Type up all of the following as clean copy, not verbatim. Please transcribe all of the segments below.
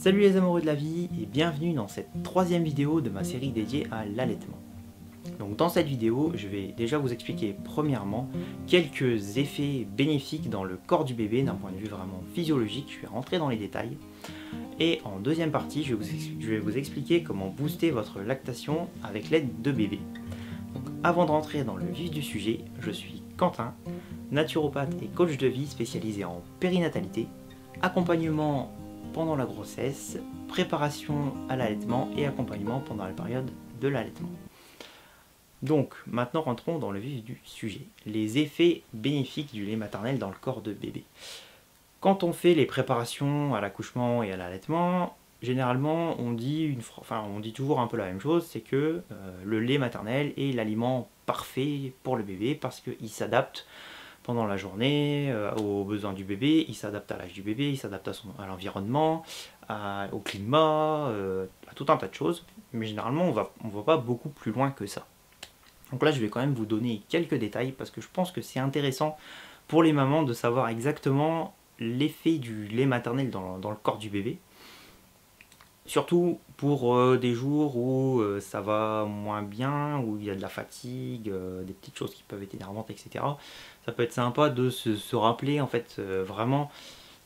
Salut les amoureux de la vie et bienvenue dans cette troisième vidéo de ma série dédiée à l'allaitement. Donc dans cette vidéo, je vais déjà vous expliquer premièrement quelques effets bénéfiques dans le corps du bébé d'un point de vue vraiment physiologique, je vais rentrer dans les détails. Et en deuxième partie, je vais vous expliquer comment booster votre lactation avec l'aide de bébé. Donc avant de rentrer dans le vif du sujet, je suis Quentin, naturopathe et coach de vie spécialisé en périnatalité, accompagnement pendant la grossesse, préparation à l'allaitement et accompagnement pendant la période de l'allaitement. Donc maintenant rentrons dans le vif du sujet, les effets bénéfiques du lait maternel dans le corps de bébé. Quand on fait les préparations à l'accouchement et à l'allaitement, généralement on dit toujours un peu la même chose, c'est que le lait maternel est l'aliment parfait pour le bébé parce qu'il s'adapte pendant la journée, aux besoins du bébé, il s'adapte à l'âge du bébé, il s'adapte à l'environnement, au climat, à tout un tas de choses. Mais généralement, on va pas beaucoup plus loin que ça. Donc là, je vais quand même vous donner quelques détails parce que je pense que c'est intéressant pour les mamans de savoir exactement l'effet du lait maternel dans le corps du bébé. Surtout pour des jours où ça va moins bien, où il y a de la fatigue, des petites choses qui peuvent être énervantes, etc. Ça peut être sympa de se rappeler en fait vraiment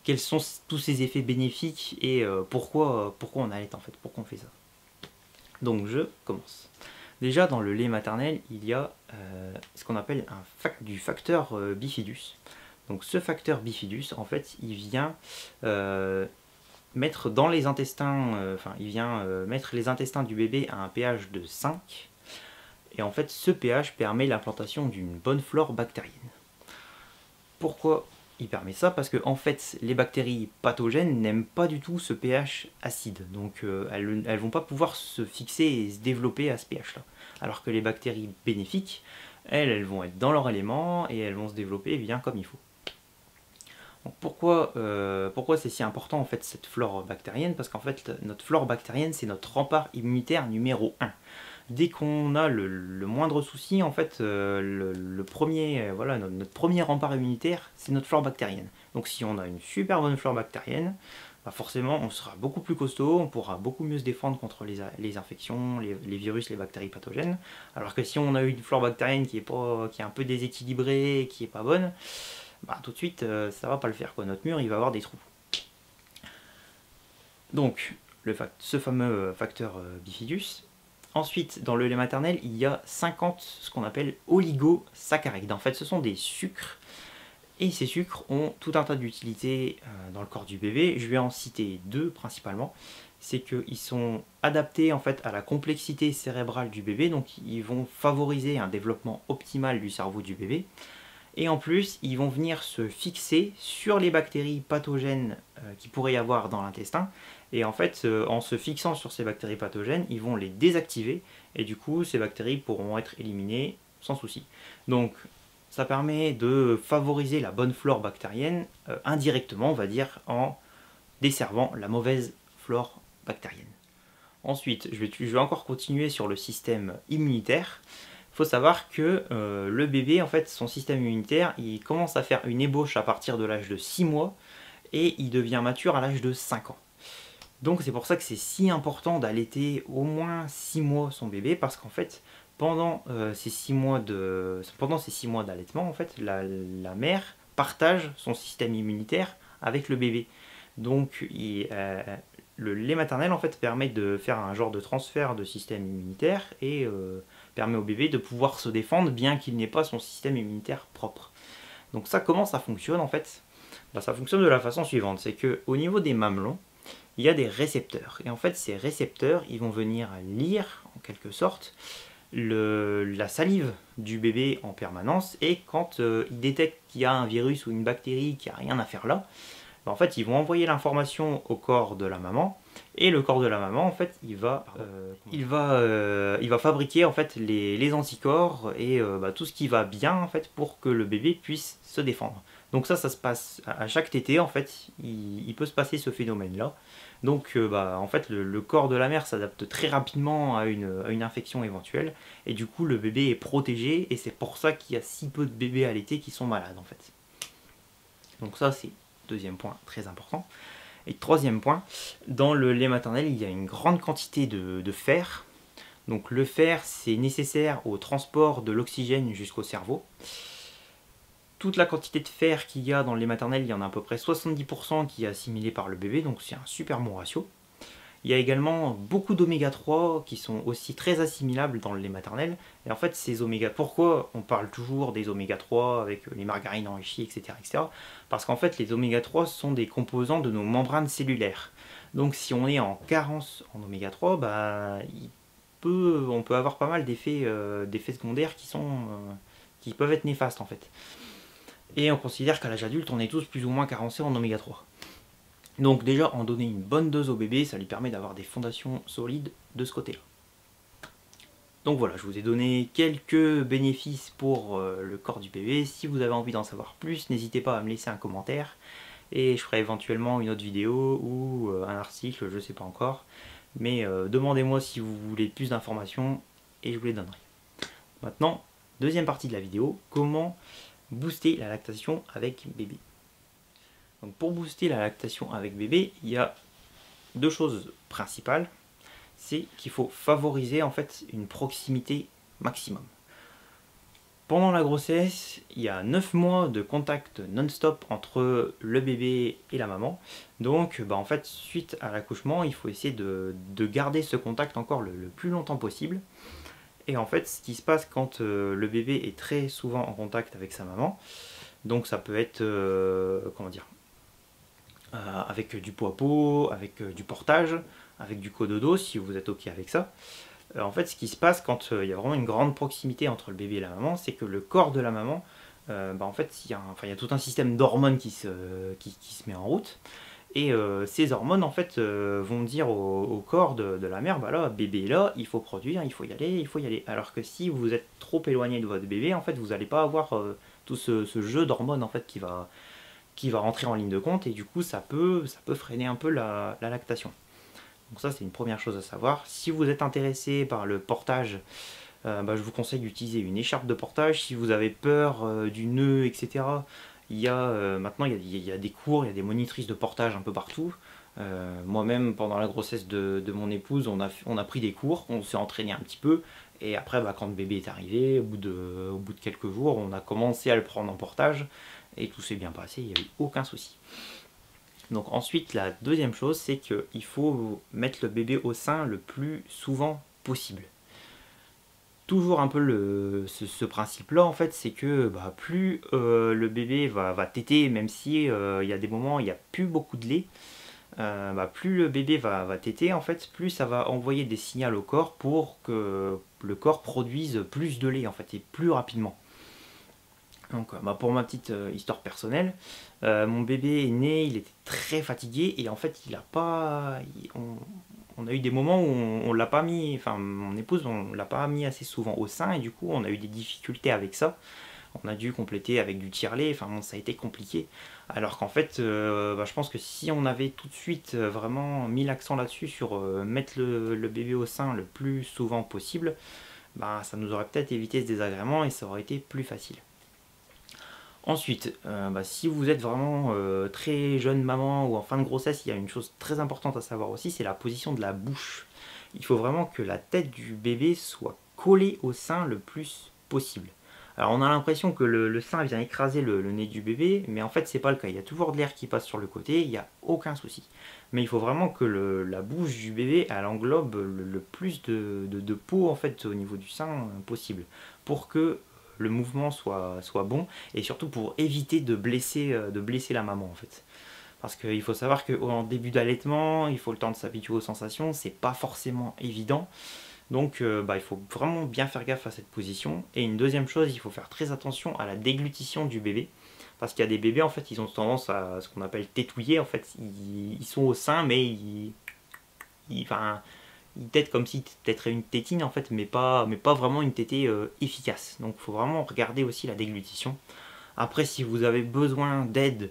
quels sont tous ces effets bénéfiques et pourquoi on allaite en fait, pourquoi on fait ça. Donc je commence. Déjà dans le lait maternel, il y a ce qu'on appelle du facteur bifidus. Donc ce facteur bifidus, en fait, il vient mettre dans les intestins, mettre les intestins du bébé à un pH de 5. Et en fait, ce pH permet l'implantation d'une bonne flore bactérienne. Pourquoi il permet ça? Parce que en fait, les bactéries pathogènes n'aiment pas du tout ce pH acide. Donc elles ne vont pas pouvoir se fixer et se développer à ce pH-là. Alors que les bactéries bénéfiques, elles vont être dans leur élément et elles vont se développer bien comme il faut. Donc pourquoi c'est si important en fait cette flore bactérienne? Parce qu'en fait notre flore bactérienne c'est notre rempart immunitaire numéro 1. Dès qu'on a le moindre souci, en fait notre premier rempart immunitaire c'est notre flore bactérienne. Donc si on a une super bonne flore bactérienne, bah forcément on sera beaucoup plus costaud, on pourra beaucoup mieux se défendre contre les infections, les virus, les bactéries pathogènes. Alors que si on a une flore bactérienne qui est un peu déséquilibrée, qui est pas bonne, bah, tout de suite ça va pas le faire quoi. Notre mur il va avoir des trous. Donc ce fameux facteur bifidus. Ensuite dans le lait maternel il y a 50 ce qu'on appelle oligosaccharides. En fait ce sont des sucres et ces sucres ont tout un tas d'utilités dans le corps du bébé. Je vais en citer deux principalement. C'est qu'ils sont adaptés en fait à la complexité cérébrale du bébé, donc ils vont favoriser un développement optimal du cerveau du bébé. Et en plus, ils vont venir se fixer sur les bactéries pathogènes qu'il pourrait y avoir dans l'intestin. Et en fait, en se fixant sur ces bactéries pathogènes, ils vont les désactiver. Et du coup, ces bactéries pourront être éliminées sans souci. Donc, ça permet de favoriser la bonne flore bactérienne indirectement, on va dire, en desservant la mauvaise flore bactérienne. Ensuite, je vais encore continuer sur le système immunitaire. Il faut savoir que le bébé, en fait, son système immunitaire, il commence à faire une ébauche à partir de l'âge de 6 mois et il devient mature à l'âge de 5 ans. Donc c'est pour ça que c'est si important d'allaiter au moins 6 mois son bébé, parce qu'en fait, pendant ces 6 mois d'allaitement, en fait, la mère partage son système immunitaire avec le bébé. Donc le lait maternel en fait permet de faire un genre de transfert de système immunitaire et permet au bébé de pouvoir se défendre bien qu'il n'ait pas son système immunitaire propre. Donc ça, comment ça fonctionne en fait? Ça fonctionne de la façon suivante, c'est que au niveau des mamelons, il y a des récepteurs. Et en fait ces récepteurs, ils vont venir lire en quelque sorte la salive du bébé en permanence, et quand ils détectent qu'il y a un virus ou une bactérie qui n'a rien à faire là, en fait ils vont envoyer l'information au corps de la maman, et le corps de la maman en fait il va fabriquer en fait les anticorps et tout ce qui va bien en fait pour que le bébé puisse se défendre. Donc ça se passe à chaque tétée en fait, il peut se passer ce phénomène là. Donc en fait le corps de la mère s'adapte très rapidement à une infection éventuelle, et du coup le bébé est protégé, et c'est pour ça qu'il y a si peu de bébés allaités qui sont malades en fait. Donc ça c'est deuxième point très important. Et troisième point, dans le lait maternel, il y a une grande quantité de fer. Donc le fer, c'est nécessaire au transport de l'oxygène jusqu'au cerveau. Toute la quantité de fer qu'il y a dans le lait maternel, il y en a à peu près 70% qui est assimilé par le bébé, donc c'est un super bon ratio. Il y a également beaucoup d'oméga 3 qui sont aussi très assimilables dans le lait maternel. Et en fait, ces oméga, pourquoi on parle toujours des oméga 3 avec les margarines enrichies, etc. etc. Parce qu'en fait, les oméga 3 sont des composants de nos membranes cellulaires. Donc si on est en carence en oméga 3, bah, on peut avoir pas mal d'effets secondaires qui peuvent être néfastes en fait. Et on considère qu'à l'âge adulte, on est tous plus ou moins carencés en oméga 3. Donc déjà, en donner une bonne dose au bébé, ça lui permet d'avoir des fondations solides de ce côté-là. Donc voilà, je vous ai donné quelques bénéfices pour le corps du bébé. Si vous avez envie d'en savoir plus, n'hésitez pas à me laisser un commentaire. Et je ferai éventuellement une autre vidéo ou un article, je ne sais pas encore. Mais demandez-moi si vous voulez plus d'informations et je vous les donnerai. Maintenant, deuxième partie de la vidéo, comment booster la lactation avec bébé. Donc pour booster la lactation avec bébé, il y a deux choses principales. C'est qu'il faut favoriser en fait une proximité maximum. Pendant la grossesse, il y a 9 mois de contact non-stop entre le bébé et la maman. Donc en fait, suite à l'accouchement, il faut essayer de garder ce contact encore le plus longtemps possible. Et en fait, ce qui se passe quand le bébé est très souvent en contact avec sa maman, donc ça peut être, comment dire, avec du pot à pot, avec du portage, avec du cododo si vous êtes ok avec ça. En fait, ce qui se passe quand il y a vraiment une grande proximité entre le bébé et la maman, c'est que le corps de la maman, en fait, il y a tout un système d'hormones qui se met en route. Et ces hormones, en fait, vont dire au corps de la mère, bah là, bébé est là, il faut produire, il faut y aller, il faut y aller. Alors que si vous êtes trop éloigné de votre bébé, en fait, vous n'allez pas avoir tout ce jeu d'hormones en fait qui va rentrer en ligne de compte, et du coup, ça peut freiner un peu la lactation. Donc ça, c'est une première chose à savoir. Si vous êtes intéressé par le portage, je vous conseille d'utiliser une écharpe de portage. Si vous avez peur du nœud, etc., maintenant il y a des cours, il y a des monitrices de portage un peu partout. Moi-même, pendant la grossesse de mon épouse, on a pris des cours, on s'est entraîné un petit peu. Et après, quand le bébé est arrivé, au bout de quelques jours, on a commencé à le prendre en portage. Et tout s'est bien passé, il n'y a eu aucun souci. Donc ensuite, la deuxième chose, c'est qu'il faut mettre le bébé au sein le plus souvent possible. Toujours un peu ce principe-là, en fait, c'est que plus le bébé va téter, même si il y a des moments où il n'y a plus beaucoup de lait, plus le bébé va téter, en fait, plus ça va envoyer des signaux au corps pour que le corps produise plus de lait, en fait, et plus rapidement. Donc, pour ma petite histoire personnelle, mon bébé est né, il était très fatigué et en fait, on a eu des moments où on l'a pas mis, enfin mon épouse, on l'a pas mis assez souvent au sein et du coup, on a eu des difficultés avec ça. On a dû compléter avec du tire-lait, enfin bon, ça a été compliqué. Alors qu'en fait, je pense que si on avait tout de suite vraiment mis l'accent là-dessus sur mettre le bébé au sein le plus souvent possible, ça nous aurait peut-être évité ce désagrément et ça aurait été plus facile. Ensuite, si vous êtes vraiment très jeune maman ou en fin de grossesse, il y a une chose très importante à savoir aussi, c'est la position de la bouche. Il faut vraiment que la tête du bébé soit collée au sein le plus possible. Alors on a l'impression que le sein vient écraser le nez du bébé, mais en fait c'est pas le cas. Il y a toujours de l'air qui passe sur le côté, il n'y a aucun souci. Mais il faut vraiment que la bouche du bébé elle englobe le plus de peau en fait au niveau du sein possible, pour que le mouvement soit bon et surtout pour éviter de blesser la maman en fait. Parce qu'il faut savoir qu'en début d'allaitement, il faut le temps de s'habituer aux sensations, c'est pas forcément évident. Donc il faut vraiment bien faire gaffe à cette position. Et une deuxième chose, il faut faire très attention à la déglutition du bébé. Parce qu'il y a des bébés, en fait, ils ont tendance à ce qu'on appelle tétouiller. En fait, ils sont au sein, mais ils têtent comme si têteraient une tétine, en fait, mais pas vraiment une tétée efficace. Donc il faut vraiment regarder aussi la déglutition. Après, si vous avez besoin d'aide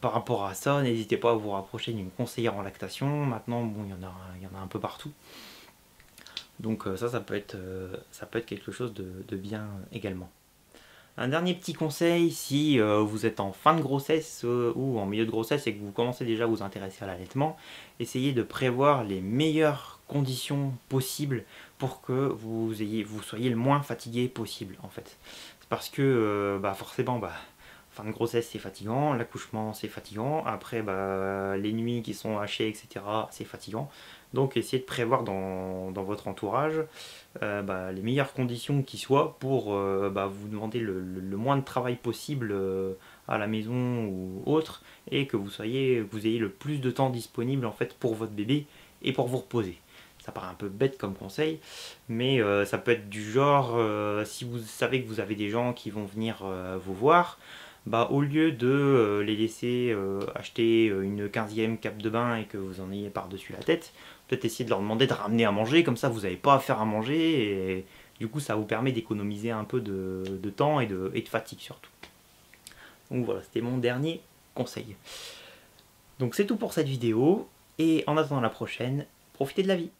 par rapport à ça, n'hésitez pas à vous rapprocher d'une conseillère en lactation. Maintenant, bon, il y en a un peu partout. Donc ça peut être quelque chose de bien également. Un dernier petit conseil, si vous êtes en fin de grossesse ou en milieu de grossesse et que vous commencez déjà à vous intéresser à l'allaitement, essayez de prévoir les meilleures conditions possibles pour que vous soyez le moins fatigué possible en fait. C'est parce que forcément, fin de grossesse c'est fatigant, l'accouchement c'est fatigant, après les nuits qui sont hachées, etc. c'est fatigant. Donc essayez de prévoir dans votre entourage les meilleures conditions qui soient pour vous demander le moins de travail possible à la maison ou autre, et que vous ayez le plus de temps disponible en fait pour votre bébé et pour vous reposer. Ça paraît un peu bête comme conseil, mais ça peut être du genre, si vous savez que vous avez des gens qui vont venir vous voir, au lieu de les laisser acheter une 15e cape de bain et que vous en ayez par-dessus la tête, peut-être essayer de leur demander de ramener à manger, comme ça vous n'avez pas à faire à manger, et du coup ça vous permet d'économiser un peu de temps et de fatigue surtout. Donc voilà, c'était mon dernier conseil. Donc c'est tout pour cette vidéo, et en attendant la prochaine, profitez de la vie.